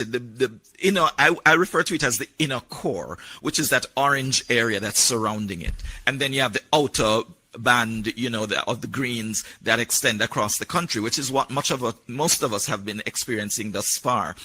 I refer to it as the inner core, which is that orange area that's surrounding it. And then you have the outer band, of the greens that extend across the country, which is what most of us have been experiencing thus far.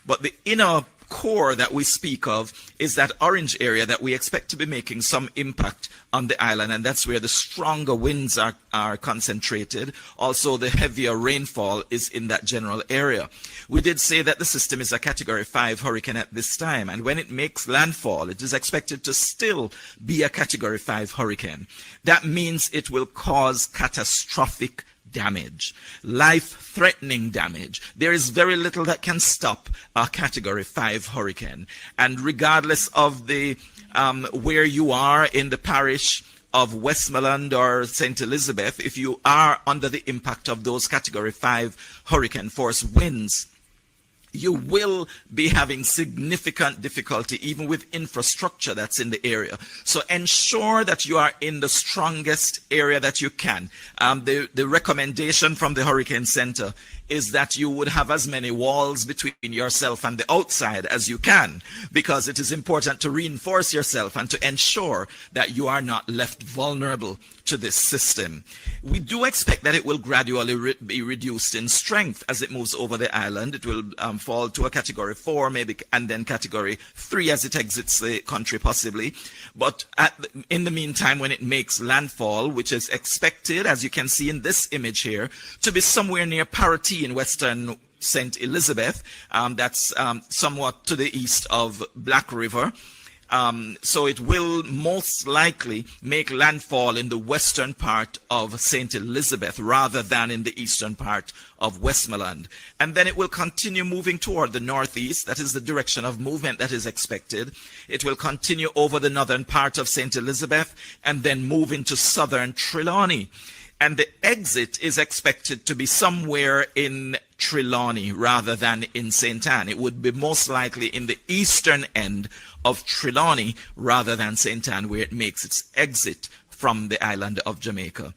But the inner core that we speak of is that orange area that we expect to be making some impact on the island, and that's where the stronger winds are concentrated. Also, the heavier rainfall is in that general area. We did say that the system is a Category 5 hurricane at this time, and when it makes landfall, it is expected to still be a Category 5 hurricane. That means it will cause catastrophic damage, life-threatening damage. There is very little that can stop a Category 5 hurricane. And regardless of the where you are in the parish of Westmoreland or St. Elizabeth, if you are under the impact of those Category 5 hurricane force winds, you will be having significant difficulty even with infrastructure that's in the area. So ensure that you are in the strongest area that you can. The recommendation from the Hurricane Center is that you would have as many walls between yourself and the outside as you can, because it is important to reinforce yourself and to ensure that you are not left vulnerable to this system. We do expect that it will gradually be reduced in strength as it moves over the island. It will fall to a Category 4 maybe, and then Category 3 as it exits the country possibly. But in the meantime, when it makes landfall, which is expected, as you can see in this image here, to be somewhere near parity in western St. Elizabeth, that's somewhat to the east of Black River. So it will most likely make landfall in the western part of St. Elizabeth rather than in the eastern part of Westmoreland. And then it will continue moving toward the northeast. That is the direction of movement that is expected. It will continue over the northern part of St. Elizabeth and then move into southern Trelawney. And the exit is expected to be somewhere in Trelawney rather than in St. Anne. It would be most likely in the eastern end of Trelawney rather than St. Anne, where it makes its exit from the island of Jamaica.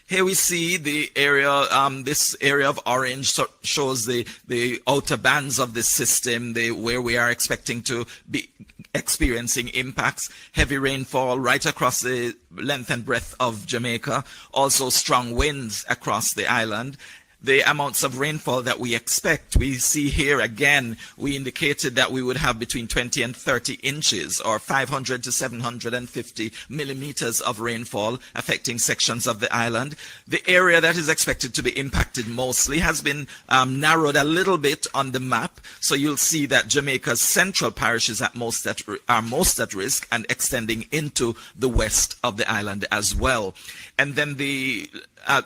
Here we see the area, this area of orange shows the outer bands of the system, where we are expecting to be experiencing impacts, heavy rainfall right across the length and breadth of Jamaica, also strong winds across the island. The amounts of rainfall that we expect, we see here again, we indicated that we would have between 20 and 30 inches or 500 to 750 millimeters of rainfall affecting sections of the island. The area that is expected to be impacted mostly has been narrowed a little bit on the map. So you'll see that Jamaica's central parishes are most at risk and extending into the west of the island as well. And then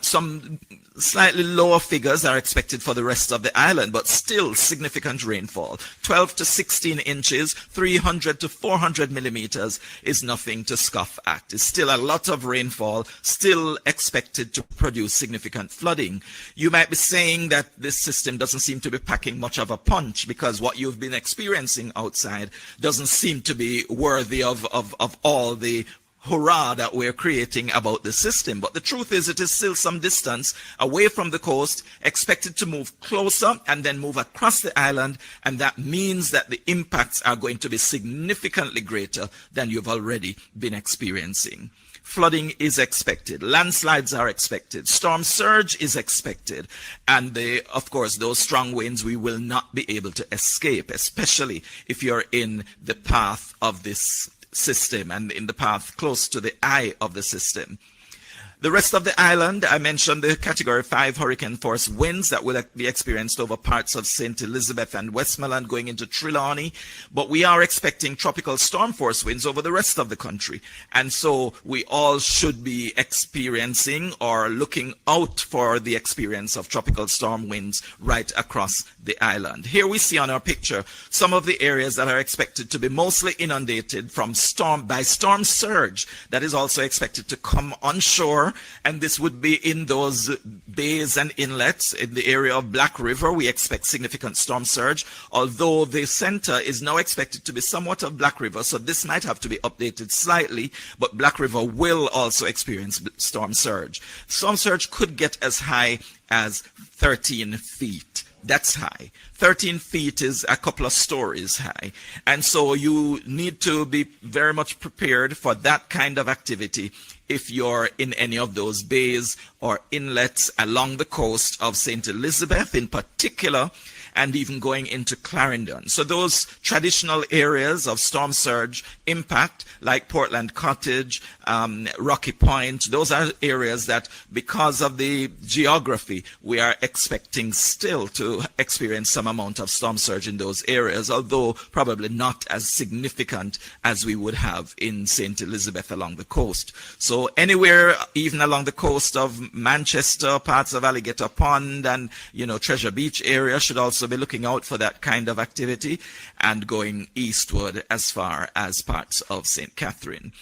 some slightly lower figures are expected for the rest of the island, but still significant rainfall. 12 to 16 inches, 300 to 400 millimeters is nothing to scoff at. It's still a lot of rainfall, still expected to produce significant flooding. You might be saying that this system doesn't seem to be packing much of a punch because what you've been experiencing outside doesn't seem to be worthy of all the hurrah that we're creating about the system. But the truth is, it is still some distance away from the coast, expected to move closer and then move across the island, and that means that the impacts are going to be significantly greater than you've already been experiencing. Flooding is expected, landslides are expected, storm surge is expected, and of course those strong winds we will not be able to escape, especially if you're in the path of this system and in the path close to the eye of the system. The rest of the island, I mentioned the Category 5 hurricane force winds that will be experienced over parts of St. Elizabeth and Westmoreland going into Trelawney, but we are expecting tropical storm force winds over the rest of the country. And so we all should be experiencing or looking out for the experience of tropical storm winds right across the island. Here we see on our picture some of the areas that are expected to be mostly inundated from storm surge that is also expected to come onshore. And this would be in those bays and inlets in the area of Black River. We expect significant storm surge, although the center is now expected to be somewhat of Black River, so this might have to be updated slightly, but Black River will also experience storm surge. Storm surge could get as high as 13 feet That's high. 13 feet is a couple of stories high. And so you need to be very much prepared for that kind of activity if you're in any of those bays or inlets along the coast of St. Elizabeth in particular, and even going into Clarendon. So those traditional areas of storm surge impact, like Portland Cottage, Rocky Point, those are areas that, because of the geography, we are expecting still to experience some amount of storm surge in those areas, although probably not as significant as we would have in St. Elizabeth along the coast. So anywhere, even along the coast of Manchester, parts of Alligator Pond and, Treasure Beach area should also be looking out for that kind of activity, and going eastward as far as parts of St. Catherine.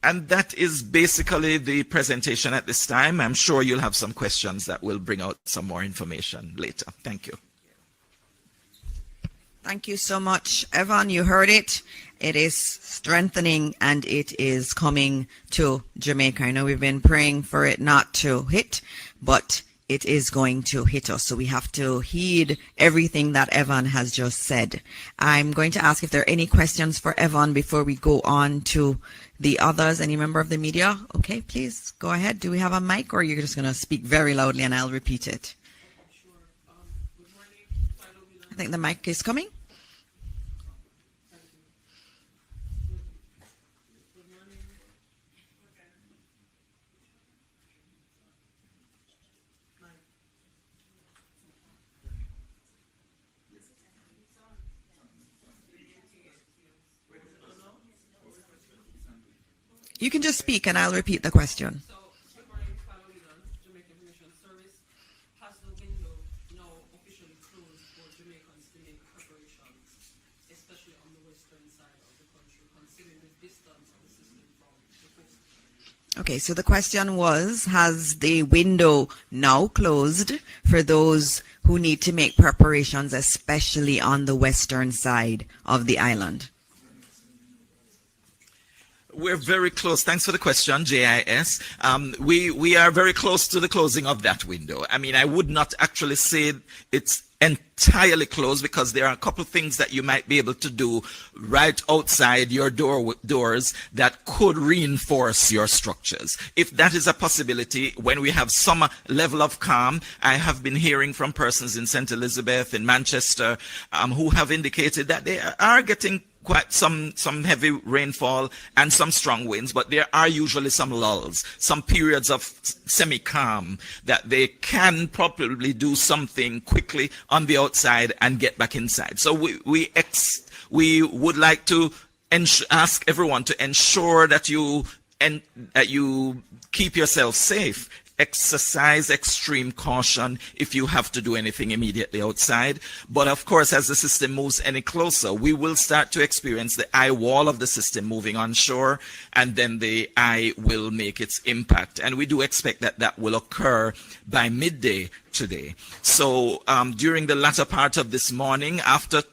And that is basically the presentation at this time. I'm sure you'll have some questions that will bring out some more information later. Thank you. Thank you so much, Evan. You heard it. It is strengthening and it is coming to Jamaica. I know we've been praying for it not to hit, but it is going to hit us. So we have to heed everything that Evan has just said. I'm going to ask if there are any questions for Evan before we go on to the others. Any member of the media? Okay, please go ahead. Do we have a mic, or you're just going to speak very loudly and I'll repeat it? I think the mic is coming. You can just speak and I'll repeat the question. So, Jamaican Mission Service, has the window now officially closed for Jamaicans to make preparations, especially on the western side of the country, considering the distance of the system from the coast? Okay, so the question was, has the window now closed for those who need to make preparations, especially on the western side of the island? We're very close. Thanks for the question, JIS. We are very close to the closing of that window. I mean, I would not actually say it's entirely closed, because there are a couple of things that you might be able to do right outside your doors that could reinforce your structures. If that is a possibility, when we have some level of calm, I have been hearing from persons in St. Elizabeth, in Manchester, who have indicated that they are getting quite some heavy rainfall and some strong winds, but there are usually some lulls, some periods of semi-calm that they can probably do something quickly on the outside and get back inside. So we would like to ask everyone to ensure that you keep yourself safe. Exercise extreme caution if you have to do anything immediately outside. But of course, as the system moves any closer, we will start to experience the eye wall of the system moving onshore, and then the eye will make its impact. And we do expect that that will occur by midday today. So during the latter part of this morning, after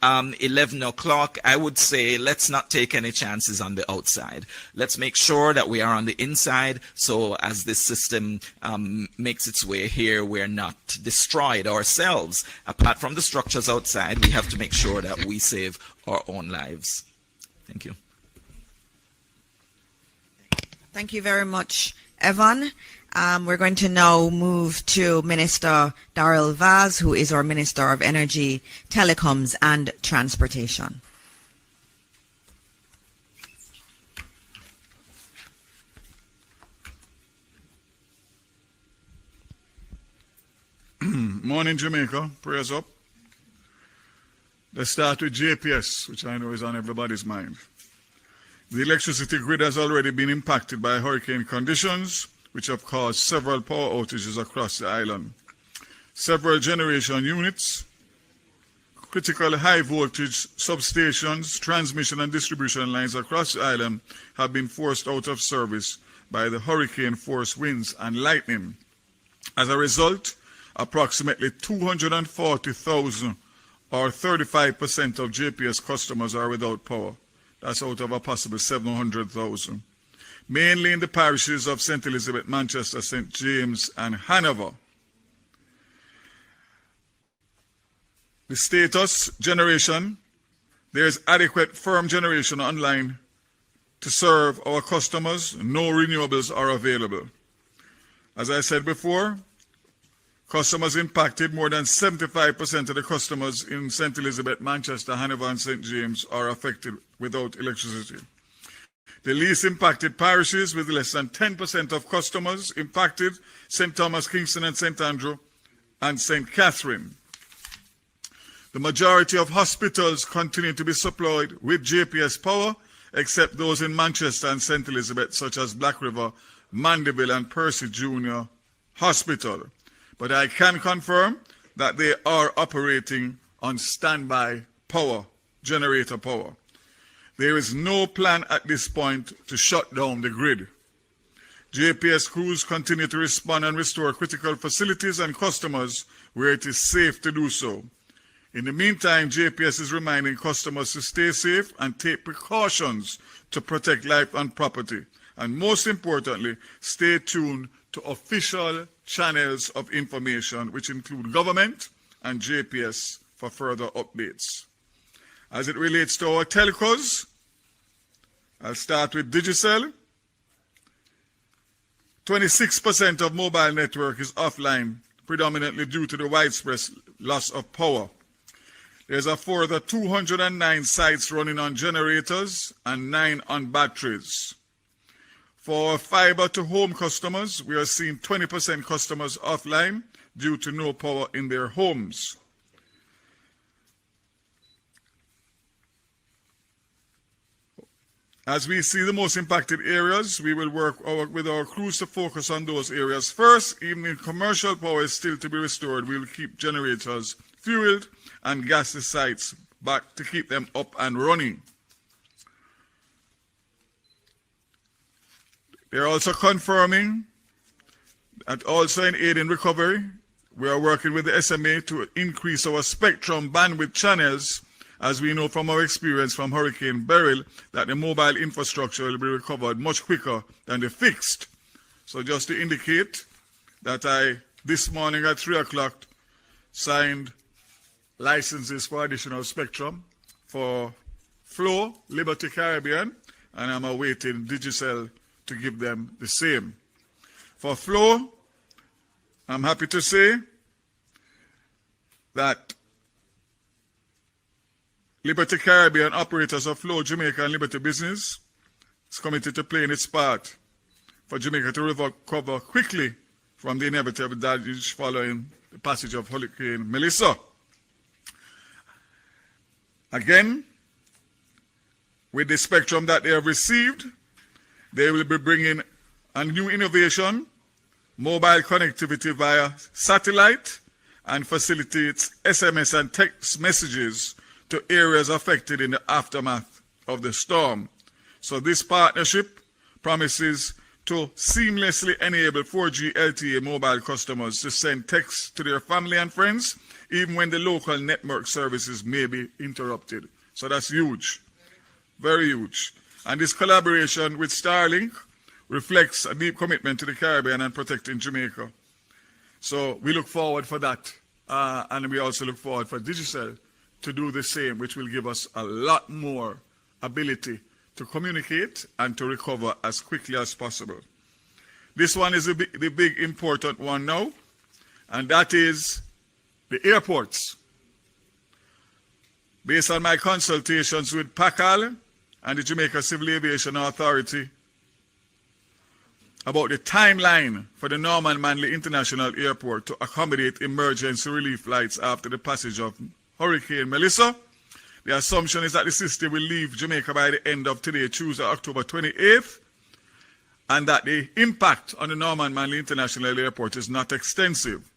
11 o'clock, I would say let's not take any chances on the outside. Let's make sure that we are on the inside, so as this system makes its way here, we're not destroyed ourselves. Apart from the structures outside, we have to make sure that we save our own lives. Thank you. Thank you very much, Evan. We're going to now move to Minister Darrell Vaz, who is our Minister of Energy, Telecoms and Transportation. Morning, Jamaica. Prayers up. Let's start with JPS, which I know is on everybody's mind. The electricity grid has already been impacted by hurricane conditions, which have caused several power outages across the island. Several generation units, critical high voltage substations, transmission and distribution lines across the island have been forced out of service by the hurricane force winds and lightning. As a result, approximately 240,000 or 35% of JPS customers are without power. That's out of a possible 700,000. Mainly in the parishes of St. Elizabeth, Manchester, St. James, and Hanover. The status generation, there is adequate firm generation online to serve our customers. No renewables are available. As I said before, customers impacted, more than 75% of the customers in St. Elizabeth, Manchester, Hanover, and St. James are affected without electricity. The least impacted parishes, with less than 10% of customers impacted, St. Thomas, Kingston, and St. Andrew, and St. Catherine. The majority of hospitals continue to be supplied with JPS power, except those in Manchester and St. Elizabeth, such as Black River, Mandeville, and Percy Junior Hospital. But I can confirm that they are operating on standby power, generator power. There is no plan at this point to shut down the grid. JPS crews continue to respond and restore critical facilities and customers where it is safe to do so. In the meantime, JPS is reminding customers to stay safe and take precautions to protect life and property. And most importantly, stay tuned to official channels of information, which include government and JPS, for further updates. As it relates to our telcos, I'll start with Digicel. 26% of mobile network is offline, predominantly due to the widespread loss of power. There's a further 209 sites running on generators and 9 on batteries. For fiber to home customers, we are seeing 20% customers offline due to no power in their homes. As we see the most impacted areas, we will work with our crews to focus on those areas first. Even if commercial power is still to be restored, we will keep generators fueled and gas the sites back to keep them up and running. They're also confirming that also in aid in recovery, we are working with the SMA to increase our spectrum bandwidth channels, as we know from our experience from Hurricane Beryl that the mobile infrastructure will be recovered much quicker than the fixed. So just to indicate that this morning at 3 o'clock, signed licenses for additional spectrum for Flow, Liberty Caribbean, and I'm awaiting Digicel to give them the same. For Flow, I'm happy to say that Liberty Caribbean, operators of Flow, Jamaica, and Liberty Business is committed to playing its part for Jamaica to recover quickly from the inevitable damage following the passage of Hurricane Melissa. Again, with the spectrum that they have received, they will be bringing a new innovation, mobile connectivity via satellite, and facilitates SMS and text messages to areas affected in the aftermath of the storm. So this partnership promises to seamlessly enable 4G LTE mobile customers to send texts to their family and friends, even when the local network services may be interrupted. So that's huge, very huge. And this collaboration with Starlink reflects a deep commitment to the Caribbean and protecting Jamaica. So we look forward for that. And we also look forward for Digicel to do the same, which will give us a lot more ability to communicate and to recover as quickly as possible. This one is the big important one now, and that is the airports. Based on my consultations with PACAL and the Jamaica Civil Aviation Authority about the timeline for the Norman Manley International Airport to accommodate emergency relief flights after the passage of Hurricane Melissa, the assumption is that the system will leave Jamaica by the end of today, Tuesday, October 28th, and that the impact on the Norman Manley International Airport is not extensive.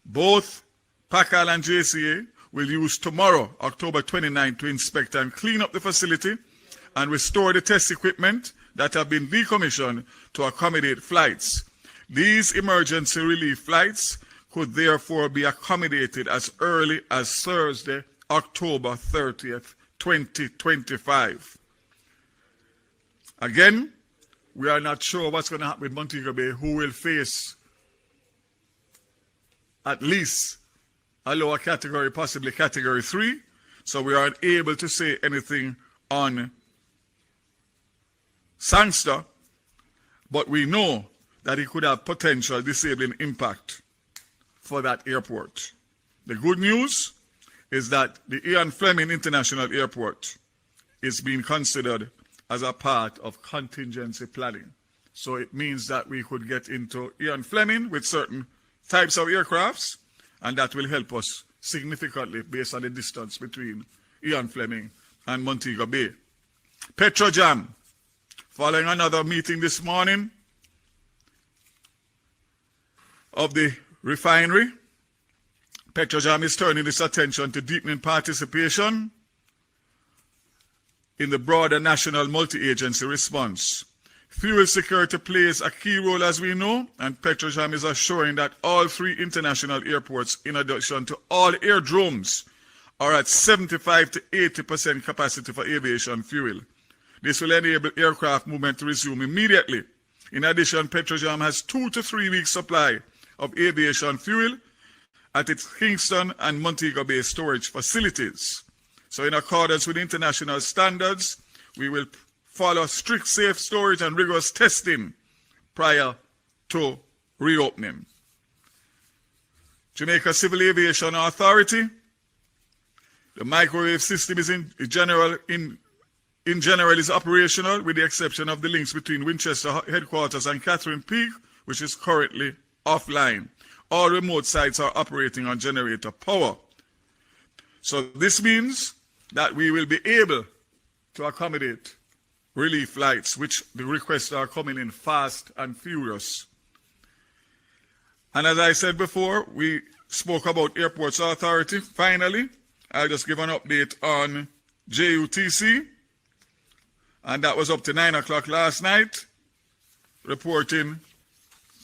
Both PACAL and JCA will use tomorrow, October 29th, to inspect and clean up the facility and restore the test equipment that have been decommissioned to accommodate flights. These emergency relief flights could therefore be accommodated as early as Thursday, October 30th, 2025. Again, we are not sure what's going to happen with Montego Bay, who will face at least a lower category, possibly category 3. So we aren't able to say anything on Sangster, but we know that it could have potential disabling impact for that airport. The good news is that the Ian Fleming International Airport is being considered as a part of contingency planning. So it means that we could get into Ian Fleming with certain types of aircrafts, and that will help us significantly based on the distance between Ian Fleming and Montego Bay. Petrojam, following another meeting this morning of the refinery, Petrojam is turning its attention to deepening participation in the broader national multi-agency response. Fuel security plays a key role, as we know, and Petrojam is assuring that all 3 international airports, in addition to all airdromes, are at 75 to 80% capacity for aviation fuel. This will enable aircraft movement to resume immediately. In addition, Petrojam has 2 to 3 weeks supply of aviation fuel at its Kingston and Montego Bay storage facilities. So in accordance with international standards, we will follow strict safe storage and rigorous testing prior to reopening. Jamaica Civil Aviation Authority, the microwave system is in general is operational, with the exception of the links between Winchester headquarters and Catherine Peak, which is currently offline. All remote sites are operating on generator power. So this means that we will be able to accommodate relief flights, which the requests are coming in fast and furious. And as I said before, we spoke about Airports Authority. Finally, I'll just give an update on JUTC. And that was up to 9 o'clock last night, reporting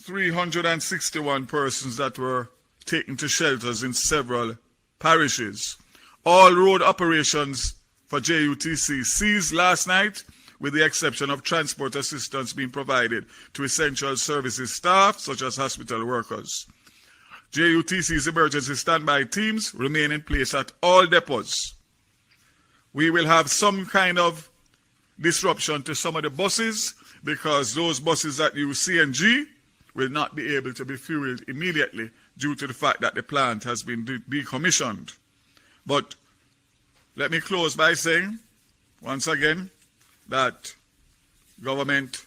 361 persons that were taken to shelters in several parishes. All road operations for JUTC ceased last night, with the exception of transport assistance being provided to essential services staff, such as hospital workers. JUTC's emergency standby teams remain in place at all depots. We will have some kind of disruption to some of the buses, because those buses that use CNG will not be able to be fueled immediately due to the fact that the plant has been decommissioned. But let me close by saying, once again, that government,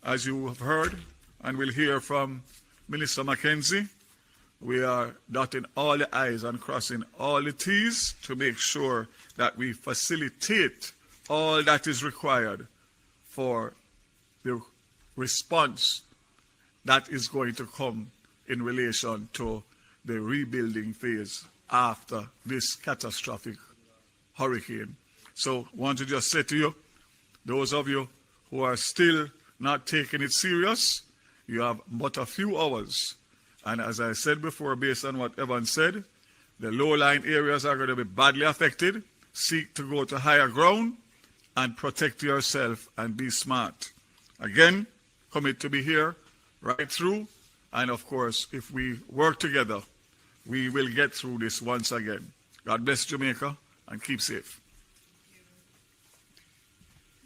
as you have heard and will hear from Minister Mackenzie, we are dotting all the I's and crossing all the T's to make sure that we facilitate all that is required for the response that is going to come in relation to the rebuilding phase after this catastrophic hurricane. So I want to just say to you, those of you who are still not taking it serious, you have but a few hours. And as I said before, based on what Evan said, the low-lying areas are going to be badly affected. Seek to go to higher ground and protect yourself and be smart. Again, commit to be here right through. And of course, if we work together, we will get through this once again. God bless Jamaica and keep safe.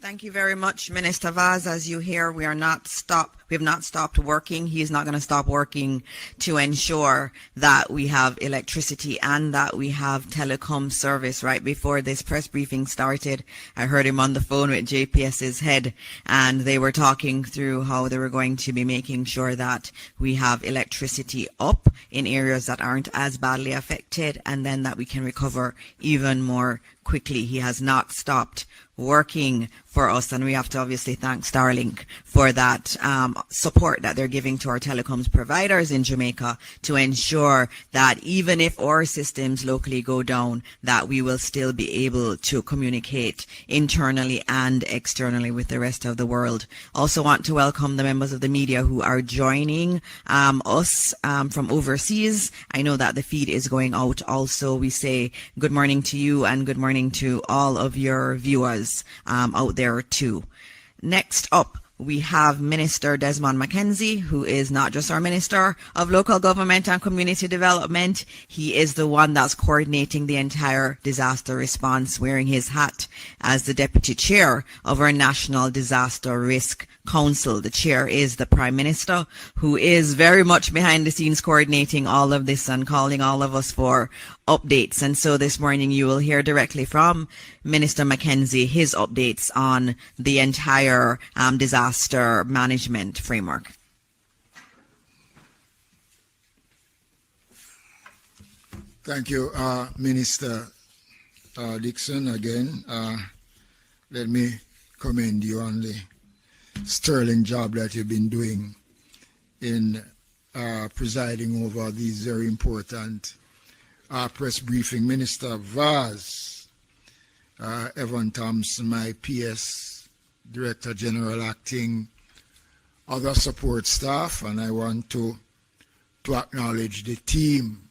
Thank you very much, Minister Vaz. As you hear, we have not stopped working. He is not going to stop working to ensure that we have electricity and that we have telecom service. Right before this press briefing started, I heard him on the phone with JPS's head, and they were talking through how they were going to be making sure that we have electricity up in areas that aren't as badly affected, and then that we can recover even more quickly. He has not stopped working for us, and we have to obviously thank Starlink for that support that they're giving to our telecoms providers in Jamaica to ensure that even if our systems locally go down, that we will still be able to communicate internally and externally with the rest of the world. Also want to welcome the members of the media who are joining us from overseas. I know that the feed is going out also. We say good morning to you and good morning to all of your viewers out there too. Next up, we have Minister Desmond McKenzie, who is not just our Minister of Local Government and Community Development. He is the one that's coordinating the entire disaster response, wearing his hat as the Deputy Chair of our National Disaster Risk Council. The chair is the Prime Minister, who is very much behind the scenes coordinating all of this and calling all of us for updates. And so this morning you will hear directly from Minister McKenzie his updates on the entire disaster management framework. Thank you, Minister Dixon. Again, let me commend you on the sterling job that you've been doing in presiding over these very important press briefing. Minister Vaz, Evan Thompson, my PS, Director General Acting, other support staff, and I want to acknowledge the team.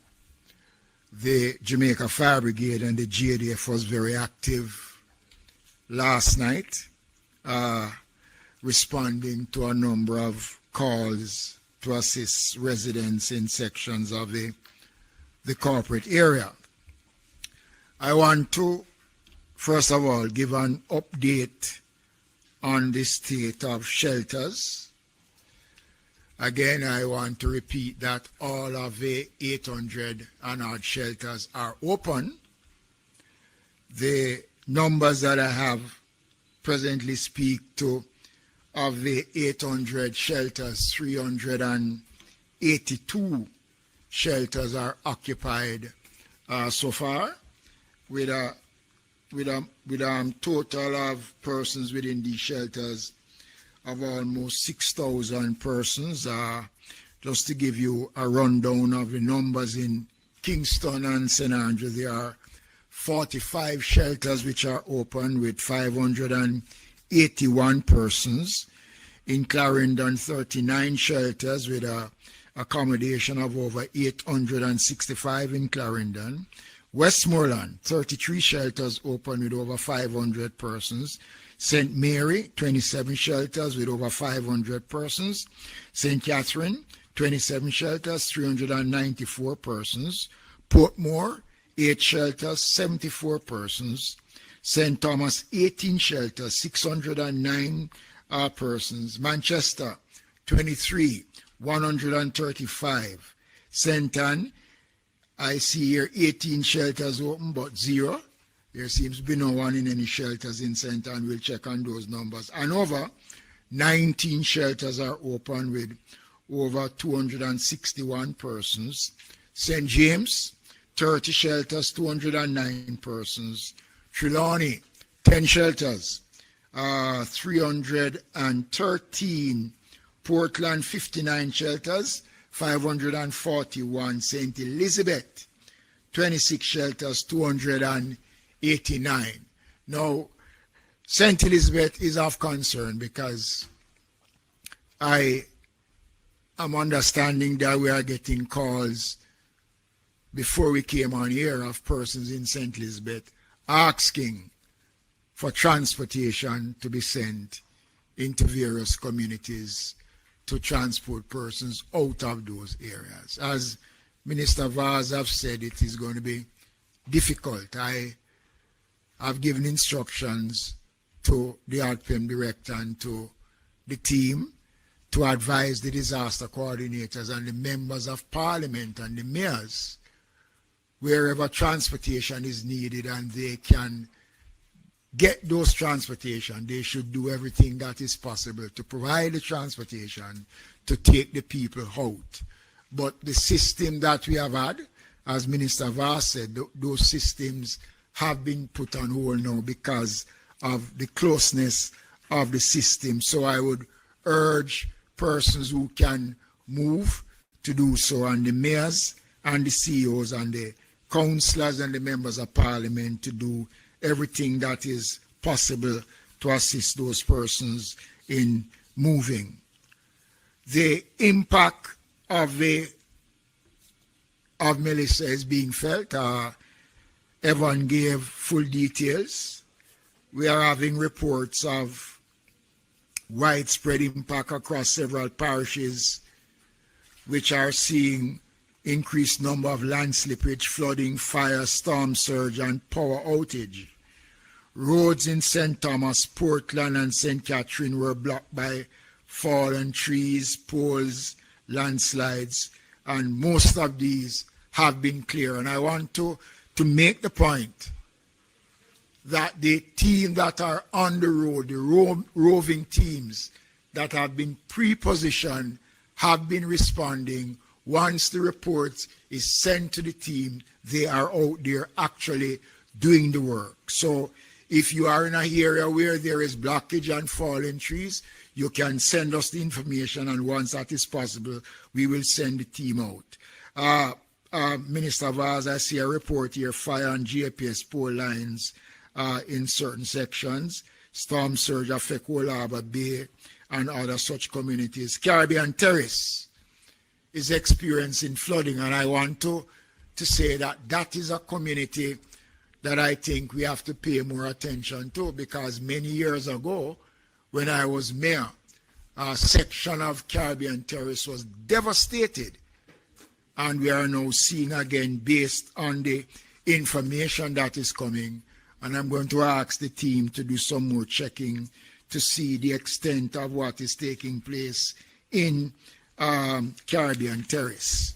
The Jamaica Fire Brigade and the JDF was very active last night, responding to a number of calls to assist residents in sections of the corporate area. I want to, first of all, give an update on the state of shelters. Again, I want to repeat that all of the 800 and odd shelters are open. The numbers that I have presently speak to, of the 800 shelters, 382 shelters are occupied so far, with a total of persons within these shelters of almost 6,000 persons. Just to give you a rundown of the numbers, in Kingston and St. Andrew, there are 45 shelters which are open with 581 persons. In Clarendon, 39 shelters with a accommodation of over 865 in Clarendon. Westmoreland, 33 shelters open with over 500 persons. St. Mary, 27 shelters with over 500 persons. St. Catherine, 27 shelters, 394 persons. Portmore, 8 shelters, 74 persons. St. Thomas, 18 shelters, 609 persons. Manchester, 23, 135. St. Anne, I see here 18 shelters open, but 0. There seems to be no one in any shelters in St. Anne. We'll check on those numbers. And over 19 shelters are open with over 261 persons. St. James, 30 shelters, 209 persons. Trelawney, 10 shelters, 313. Portland, 59 shelters, 541. St. Elizabeth, 26 shelters, 289. Now, St. Elizabeth is of concern because I am understanding that we are getting calls before we came on here of persons in St. Elizabeth asking for transportation to be sent into various communities to transport persons out of those areas. As Minister Vaz have said, it is going to be difficult. I have given instructions to the RPM director and to the team to advise the disaster coordinators and the members of parliament and the mayors wherever transportation is needed and they can get those transportation, they should do everything that is possible to provide the transportation to take the people out. But the system that we have had, as Minister Vaz said, those systems have been put on hold now because of the closeness of the system. So I would urge persons who can move to do so, and the mayors and the CEOs and the councillors and the members of parliament to do everything that is possible to assist those persons in moving. The impact of Melissa is being felt. Evan gave full details. We are having reports of widespread impact across several parishes, which are seeing increased number of land slippage, flooding, fire, storm surge, and power outage. Roads in St. Thomas, Portland, and St. Catherine were blocked by fallen trees, poles, landslides, and most of these have been clear. And I want to make the point that the team that are on the road, the roving teams that have been pre-positioned, have been responding. Once the report is sent to the team, they are out there actually doing the work. So if you are in an area where there is blockage and fallen trees, you can send us the information, and once that is possible, we will send the team out. Minister Vaz, I see a report here, fire and GPS pole lines in certain sections. Storm surge affect Old Harbour Bay and other such communities. Caribbean Terrace is experiencing flooding, and I want to say that that is a community that I think we have to pay more attention to, because many years ago, when I was mayor, a section of Caribbean Terrace was devastated. And we are now seeing again, based on the information that is coming, and I'm going to ask the team to do some more checking to see the extent of what is taking place in Caribbean Terrace.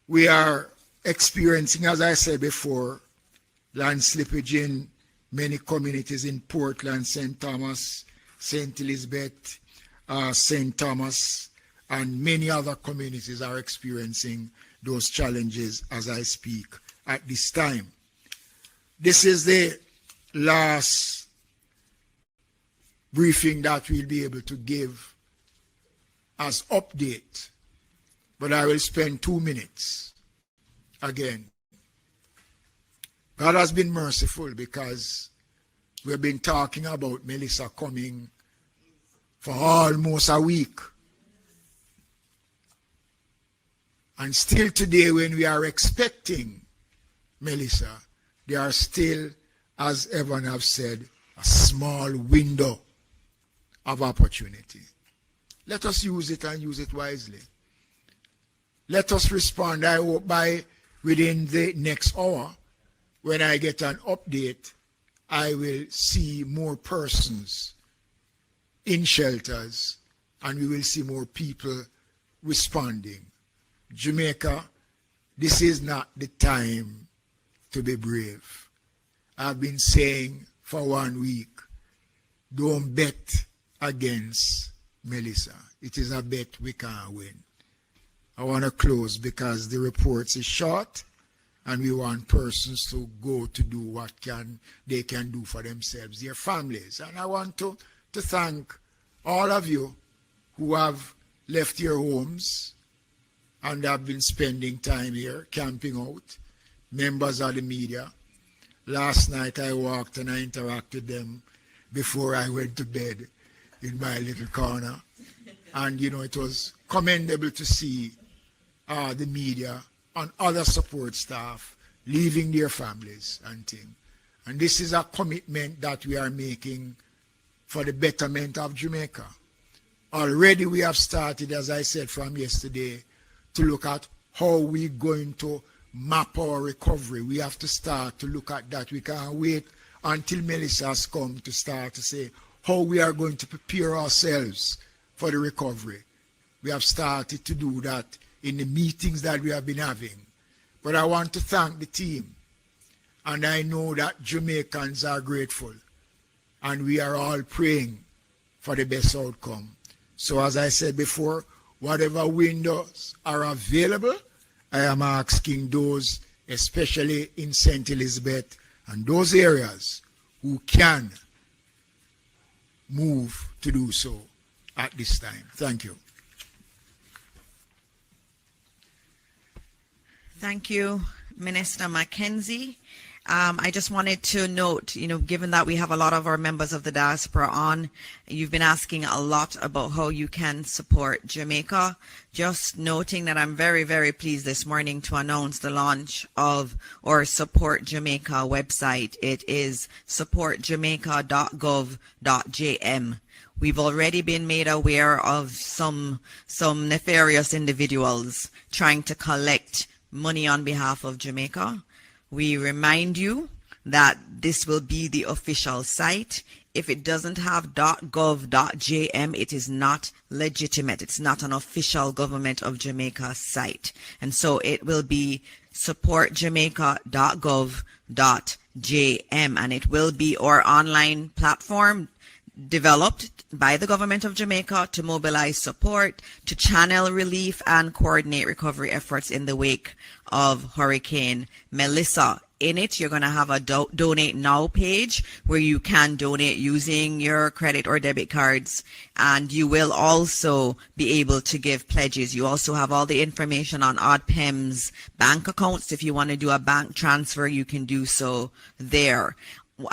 We are experiencing, as I said before, land slippage in many communities in Portland, St. Thomas, St. Elizabeth, St. Thomas, and many other communities are experiencing those challenges as I speak at this time. This is the last briefing that we'll be able to give as update, but I will spend 2 minutes again. God has been merciful, because we've been talking about Melissa coming for almost a week. And still today, when we are expecting Melissa, there are still, as Evan have said, a small window of opportunity. Let us use it, and use it wisely. Let us respond. I hope by within the next hour, when I get an update, I will see more persons in shelters, and we will see more people responding. Jamaica, this is not the time to be brave. I've been saying for 1 week, don't bet against Melissa. It is a bet we can't win. I want to close because the reports is short, and we want persons to go to do what they can do for themselves, their families. And I want to thank all of you who have left your homes and have been spending time here, camping out, members of the media. Last night I walked and I interacted with them before I went to bed in my little corner. And, you know, it was commendable to see the media and other support staff leaving their families and things. And this is a commitment that we are making for the betterment of Jamaica. Already we have started, as I said from yesterday, to look at how we're going to map our recovery. We have to start to look at that. We can't wait until Melissa has come to start to say how we are going to prepare ourselves for the recovery. We have started to do that in the meetings that we have been having. But I want to thank the team. And I know that Jamaicans are grateful. And we are all praying for the best outcome. So as I said before, whatever windows are available, I am asking those, especially in St. Elizabeth and those areas, who can move to do so at this time. Thank you. Thank you, Minister Mackenzie. I just wanted to note, given that we have a lot of our members of the diaspora on, you've been asking a lot about how you can support Jamaica. Just noting that I'm very, very pleased this morning to announce the launch of our Support Jamaica website. It is supportjamaica.gov.jm. We've already been made aware of some nefarious individuals trying to collect money on behalf of Jamaica. We remind you that this will be the official site. If it doesn't have .gov.jm, it is not legitimate. It's not an official Government of Jamaica site. And so it will be supportjamaica.gov.jm, and it will be our online platform developed by the Government of Jamaica to mobilize support, to channel relief and coordinate recovery efforts in the wake of Hurricane Melissa. In it, you're going to have a donate now page where you can donate using your credit or debit cards, and you will also be able to give pledges. You also have all the information on ODPEM's bank accounts. If you want to do a bank transfer, you can do so there.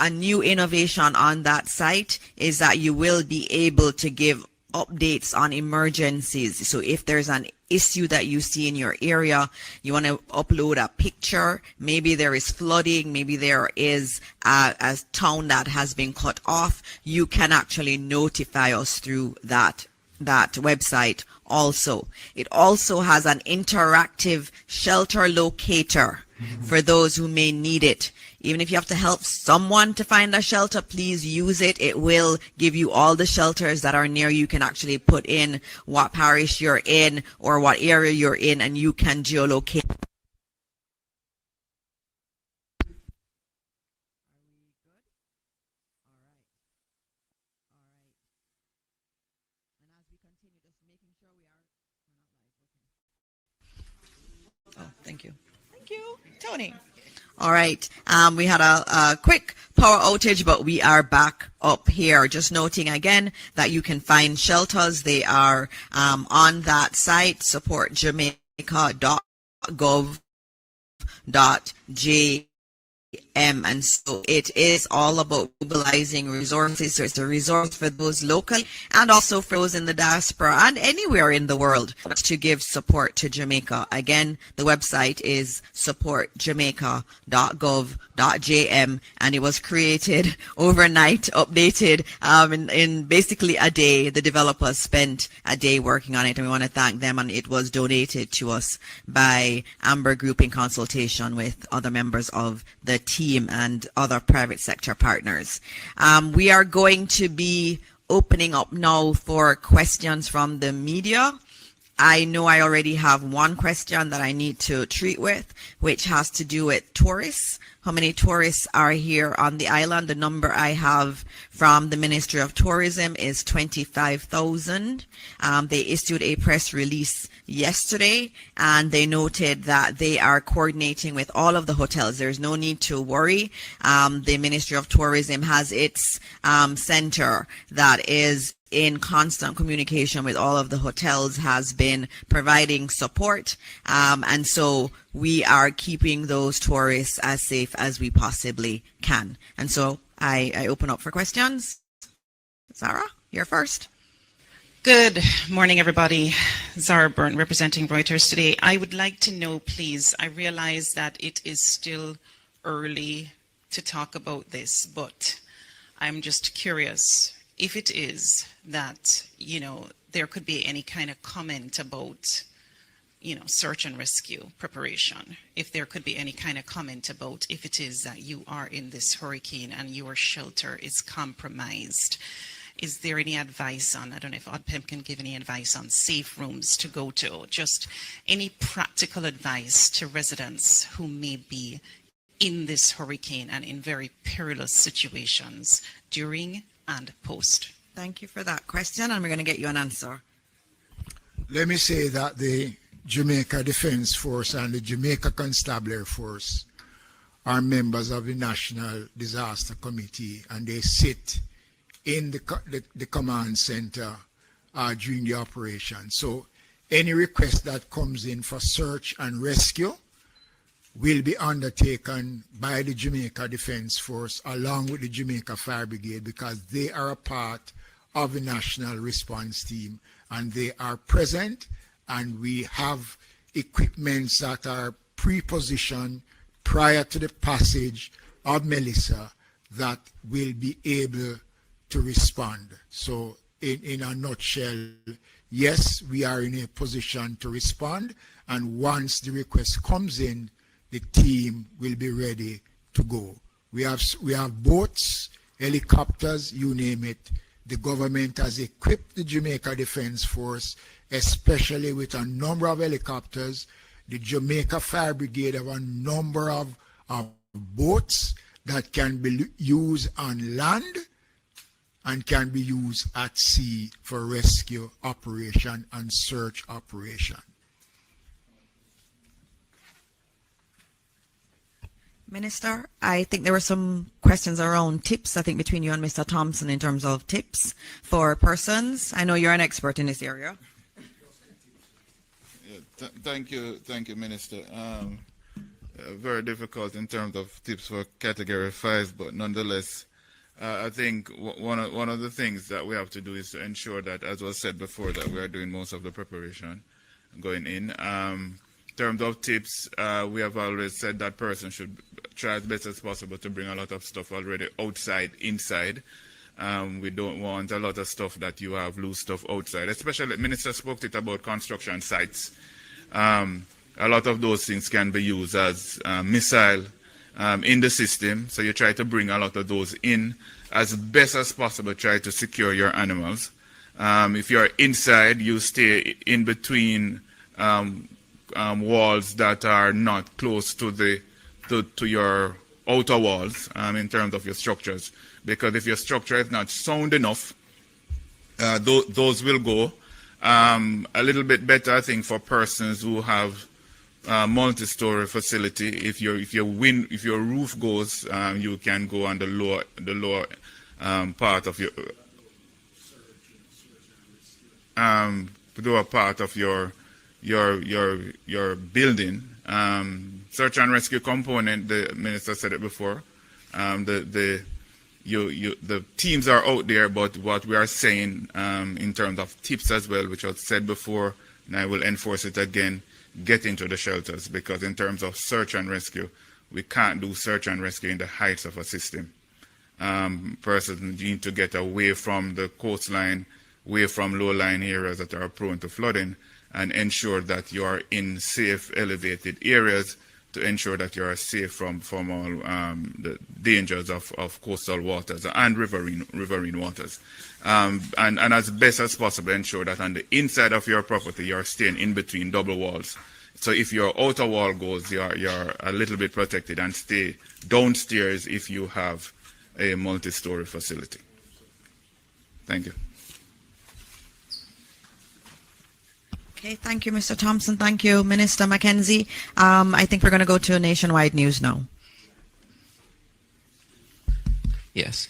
A new innovation on that site is that you will be able to give updates on emergencies. So if there's an issue that you see in your area, you want to upload a picture, maybe there is flooding, maybe there is a town that has been cut off, you can actually notify us through that website also. It also has an interactive shelter locator for those who may need it. Even if you have to help someone to find a shelter, please use it. It will give you all the shelters that are near you. You can actually put in what parish you're in or what area you're in, and you can geolocate. Oh, thank you. Thank you, Tony. All right. We had a quick power outage, but we are back up here. Just noting again that you can find shelters. They are on that site, supportjamaica.gov.jm. And so it is all about mobilizing resources. So it's a resource for those local and also for those in the diaspora and anywhere in the world to give support to Jamaica. Again, the website is supportjamaica.gov.jm, and it was created overnight, updated in basically a day. The developers spent a day working on it, and we want to thank them. And it was donated to us by Amber Group in consultation with other members of the team and other private sector partners. We are going to be opening up now for questions from the media. I know I already have one question that I need to treat with, which has to do with tourists. How many tourists are here on the island? The number I have from the Ministry of Tourism is 25,000. They issued a press release yesterday, and they noted that they are coordinating with all of the hotels. There's no need to worry. The Ministry of Tourism has its center that is in constant communication with all of the hotels, has been providing support, and so we are keeping those tourists as safe as we possibly can. And so I open up for questions. Zara, you're first. Good morning, everybody. Zara Byrne, representing Reuters today. I would like to know, please, I realize that it is still early to talk about this, but I'm just curious if it is that, there could be any kind of comment about, search and rescue preparation, if there could be any kind of comment about if it is that you are in this hurricane and your shelter is compromised. Is there any advice on, I don't know if ODPEM can give any advice on safe rooms to go to, just any practical advice to residents who may be in this hurricane and in very perilous situations during and post? Thank you for that question, and we're going to get you an answer. Let me say that the Jamaica Defense Force and the Jamaica Constabulary Force are members of the National Disaster Committee, and they sit in the command center during the operation. So any request that comes in for search and rescue will be undertaken by the Jamaica Defense Force along with the Jamaica Fire Brigade, because they are a part of the national response team, and they are present, and we have equipments that are pre-positioned prior to the passage of Melissa that will be able to respond. So in a nutshell, yes, we are in a position to respond, and once the request comes in, the team will be ready to go. We have boats, helicopters, you name it. The government has equipped the Jamaica Defense Force, especially with a number of helicopters. The Jamaica Fire Brigade have a number of boats that can be used on land and can be used at sea for rescue operation and search operation. Minister, I think there were some questions around tips, I think between you and Mr. Thompson in terms of tips for persons. I know you're an expert in this area. Yeah, thank you, Minister. Very difficult in terms of tips for Category 5, but nonetheless, I think one of the things that we have to do is to ensure that, as was said before, that we are doing most of the preparation going in. In terms of tips, we have always said that person should try as best as possible to bring a lot of stuff already outside, inside. We don't want a lot of stuff that you have loose stuff outside, especially, Minister spoke it about construction sites. A lot of those things can be used as missile in the system, so you try to bring a lot of those in as best as possible, try to secure your animals. If you're inside, you stay in between walls that are not close to your outer walls in terms of your structures, because if your structure is not sound enough, those will go. A little bit better, I think, for persons who have multi-story facility. If your roof goes, you can go on the lower part of your building. Search and rescue component, the minister said it before. The teams are out there, but what we are saying in terms of tips as well, which was said before, and I will enforce it again, get into the shelters, because in terms of search and rescue, we can't do search and rescue in the heights of a system. Persons need to get away from the coastline, away from low-lying areas that are prone to flooding, and ensure that you are in safe, elevated areas to ensure that you are safe from all the dangers of coastal waters and riverine waters. And as best as possible, ensure that on the inside of your property, you're staying in between double walls. So if your outer wall goes, you're a little bit protected, and stay downstairs if you have a multi-story facility. Thank you. Okay, thank you, Mr. Thompson. Thank you, Minister Mackenzie. I think we're going to go to nationwide news now. Yes.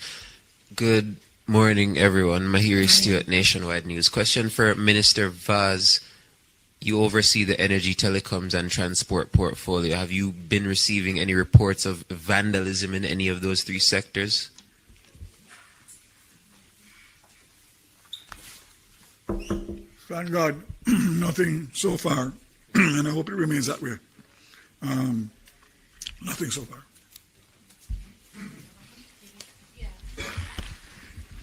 Good morning, everyone. Mahiri Stewart, Nationwide News. Question for Minister Vaz. You oversee the energy, telecoms, and transport portfolio. Have you been receiving any reports of vandalism in any of those three sectors? Thank God, nothing so far, and I hope it remains that way. Nothing so far.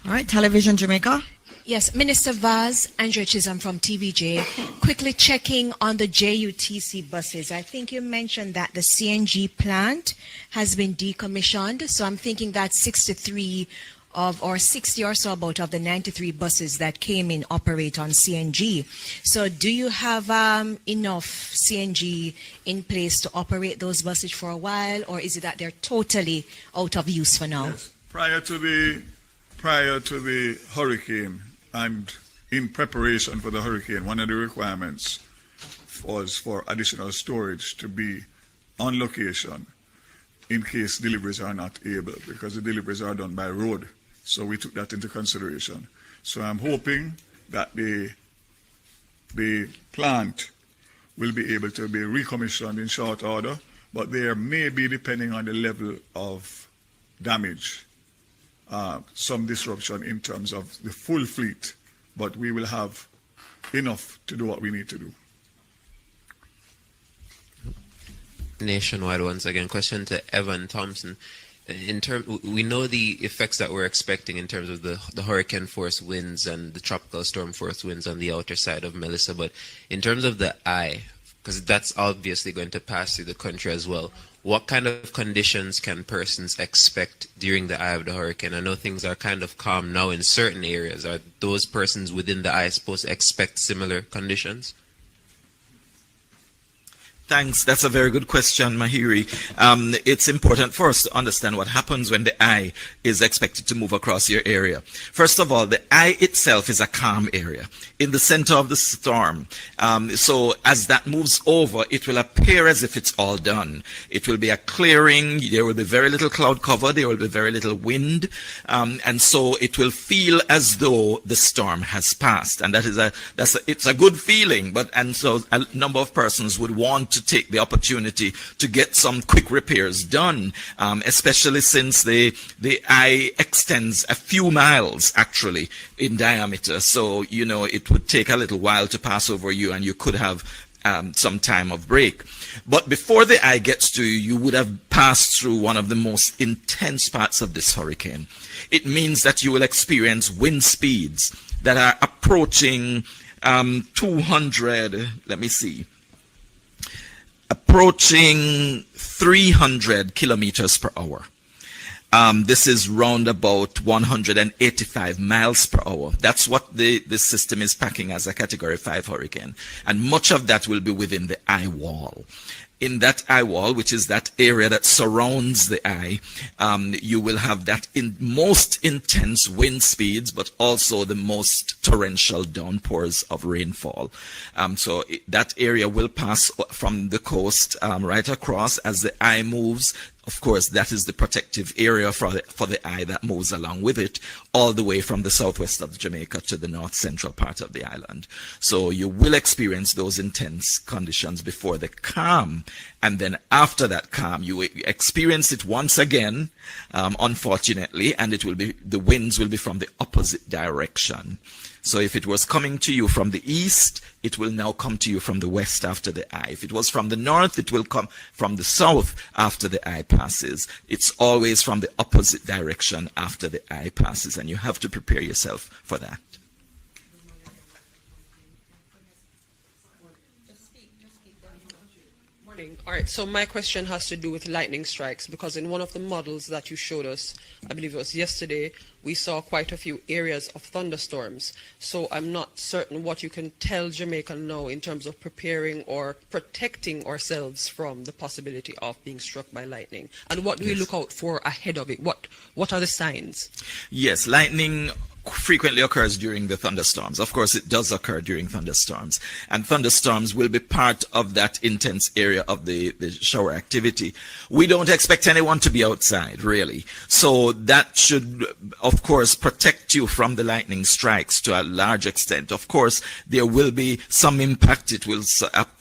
All right, Television Jamaica. Yes, Minister Vaz, Andrew Chisholm from TVJ. Quickly checking on the JUTC buses. I think you mentioned that the CNG plant has been decommissioned. So I'm thinking that 63 or 60 or so about of the 93 buses that came in operate on CNG. So do you have enough CNG in place to operate those buses for a while, or is it that they're totally out of use for now? Yes. Prior to the hurricane and in preparation for the hurricane, one of the requirements was for additional storage to be on location in case deliveries are not able, because the deliveries are done by road. So we took that into consideration. So I'm hoping that the plant will be able to be recommissioned in short order, but there may be, depending on the level of damage, some disruption in terms of the full fleet, but we will have enough to do what we need to do. Nationwide once again. Question to Evan Thompson. we know the effects that we're expecting in terms of the hurricane force winds and the tropical storm force winds on the outer side of Melissa, but in terms of the eye, because that's obviously going to pass through the country as well, what kind of conditions can persons expect during the eye of the hurricane? I know things are kind of calm now in certain areas. Are those persons within the eye supposed to expect similar conditions? Thanks. That's a very good question, Mahiri. It's important for us to understand what happens when the eye is expected to move across your area. First of all, the eye itself is a calm area in the center of the storm. So as that moves over, it will appear as if it's all done. It will be a clearing. There will be very little cloud cover. There will be very little wind. And so it will feel as though the storm has passed. And it's a good feeling. And so a number of persons would want to take the opportunity to get some quick repairs done, especially since the eye extends a few miles actually in diameter. So, it would take a little while to pass over you, and you could have some time of break. But before the eye gets to you, you would have passed through one of the most intense parts of this hurricane. It means that you will experience wind speeds that are approaching 300 kilometers per hour. This is round about 185 miles per hour. That's what the system is packing as a Category 5 hurricane. And much of that will be within the eye wall. In that eye wall, which is that area that surrounds the eye, you will have that most intense wind speeds, but also the most torrential downpours of rainfall. So that area will pass from the coast right across as the eye moves. Of course, that is the protective area for the eye that moves along with it, all the way from the southwest of Jamaica to the north central part of the island. So you will experience those intense conditions before the calm, and then after that calm, you experience it once again, unfortunately, and the winds will be from the opposite direction. So if it was coming to you from the east, it will now come to you from the west after the eye. If it was from the north, it will come from the south after the eye passes. It's always from the opposite direction after the eye passes, and you have to prepare yourself for that. All right, so my question has to do with lightning strikes, because in one of the models that you showed us, I believe it was yesterday, we saw quite a few areas of thunderstorms. So I'm not certain what you can tell Jamaica now in terms of preparing or protecting ourselves from the possibility of being struck by lightning. And what do we look out for ahead of it? What are the signs? Yes, lightning frequently occurs during the thunderstorms. Of course, it does occur during thunderstorms, and thunderstorms will be part of that intense area of the shower activity. We don't expect anyone to be outside, really. So that should, of course, protect you from the lightning strikes to a large extent. Of course, there will be some impact. It will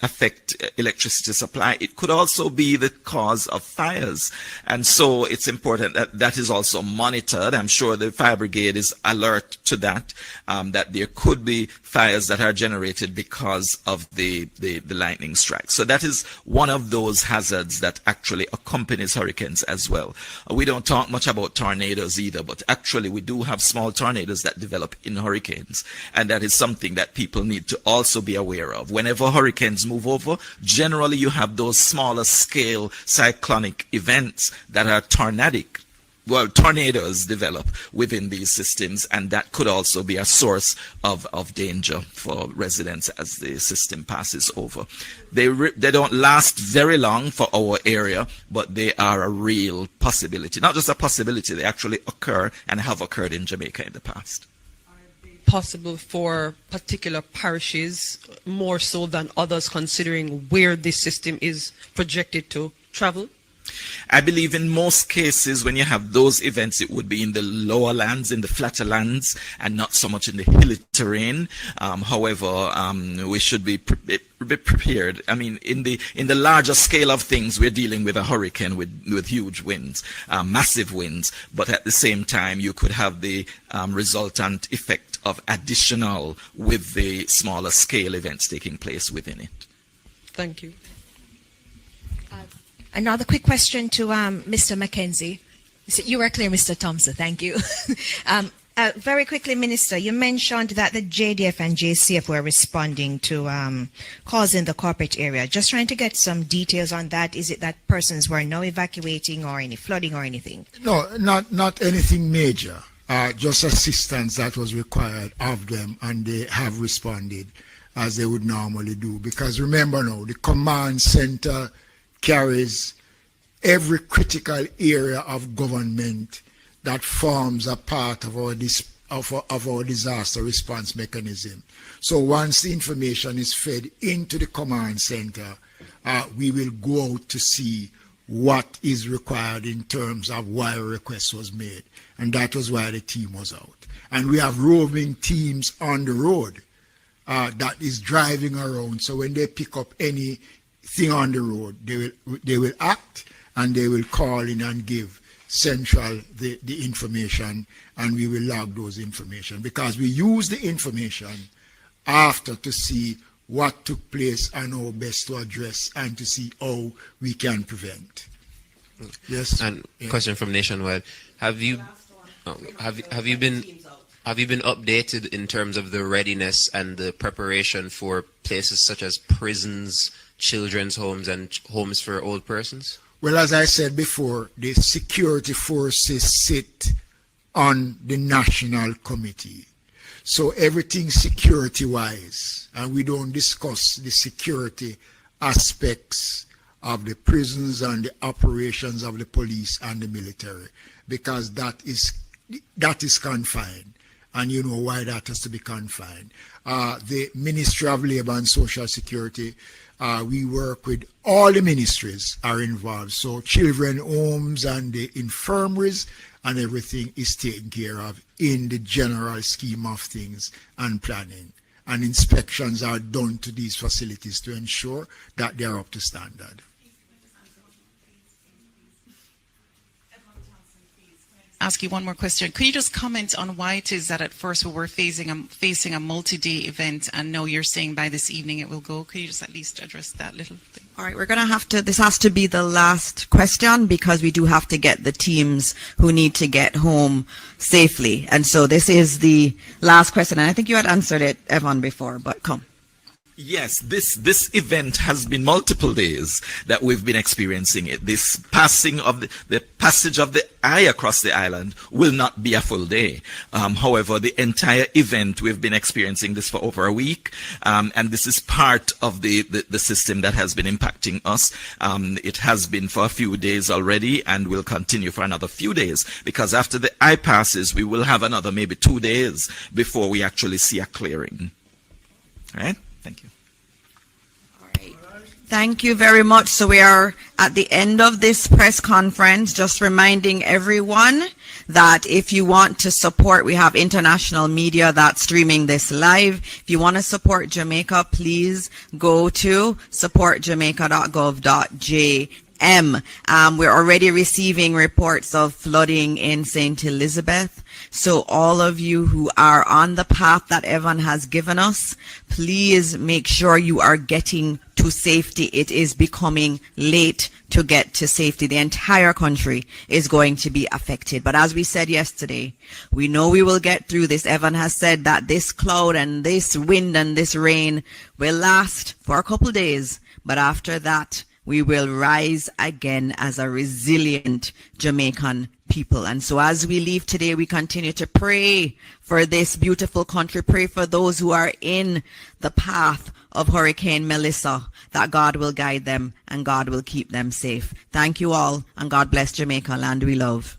affect electricity supply. It could also be the cause of fires. And so it's important that that is also monitored. I'm sure the fire brigade is alert to that, that there could be fires that are generated because of the lightning strike. So that is one of those hazards that actually accompanies hurricanes as well. We don't talk much about tornadoes either, but actually we do have small tornadoes that develop in hurricanes, and that is something that people need to also be aware of. Whenever hurricanes move over, generally you have those smaller scale cyclonic events that are tornadic. Well, tornadoes develop within these systems, and that could also be a source of danger for residents as the system passes over. They don't last very long for our area, but they are a real possibility. Not just a possibility, they actually occur and have occurred in Jamaica in the past. Possible for particular parishes more so than others, considering where this system is projected to travel? I believe in most cases when you have those events, it would be in the lower lands, in the flatter lands, and not so much in the hilly terrain. However, we should be prepared. I mean, in the larger scale of things, we're dealing with a hurricane with huge winds, massive winds, but at the same time, you could have the resultant effect of additional with the smaller scale events taking place within it. Thank you. Another quick question to Mr. Mackenzie. So you were clear, Mr. Thompson. Thank you. Very quickly, Minister, you mentioned that the JDF and JCF were responding to calls in the corporate area. Just trying to get some details on that. Is it that persons were now evacuating or any flooding or anything? No, not anything major. Just assistance that was required of them, and they have responded as they would normally do. Because remember now, the command center carries every critical area of government that forms a part of our disaster response mechanism. So once the information is fed into the command center, we will go out to see what is required in terms of why a request was made. And that was why the team was out. And we have roving teams on the road that is driving around. So when they pick up anything on the road, they will act, and they will call in and give Central the information, and we will log those information, because we use the information after to see what took place and how best to address and to see how we can prevent. Yes. And question from Nationwide: Have you been updated in terms of the readiness and the preparation for places such as prisons, children's homes, and homes for old persons? Well, as I said before, the security forces sit on the National Committee. So everything security-wise, and we don't discuss the security aspects of the prisons and the operations of the police and the military, because that is confined, and you know why that has to be confined. The Ministry of Labor and Social Security, we work with all the ministries are involved. So children homes and the infirmaries and everything is taken care of in the general scheme of things and planning. And inspections are done to these facilities to ensure that they are up to standard. Ask you one more question. Could you just comment on why it is that at first we were facing a multi-day event, and now you're saying by this evening it will go? Could you just at least address that little thing? All right, we're going to have to, this has to be the last question, because we do have to get the teams who need to get home safely. And so this is the last question. And I think you had answered it, Evan, before, but come. Yes, this event has been multiple days that we've been experiencing it. This passing of the passage of the eye across the island will not be a full day. However, the entire event, we've been experiencing this for over a week, and this is part of the system that has been impacting us. It has been for a few days already, and will continue for another few days, because after the eye passes, we will have another maybe 2 days before we actually see a clearing. All right? Thank you. All right. Thank you very much. So we are at the end of this press conference, just reminding everyone that if you want to support, we have international media that's streaming this live. If you want to support Jamaica, please go to supportjamaica.gov.jm. We're already receiving reports of flooding in St. Elizabeth. So all of you who are on the path that Evan has given us, please make sure you are getting to safety. It is becoming late to get to safety. The entire country is going to be affected. But as we said yesterday, we know we will get through this. Evan has said that this cloud and this wind and this rain will last for a couple days. But after that, we will rise again as a resilient Jamaican people. And so as we leave today, we continue to pray for this beautiful country, pray for those who are in the path of Hurricane Melissa, that God will guide them and God will keep them safe. Thank you all, and God bless Jamaica, land we love.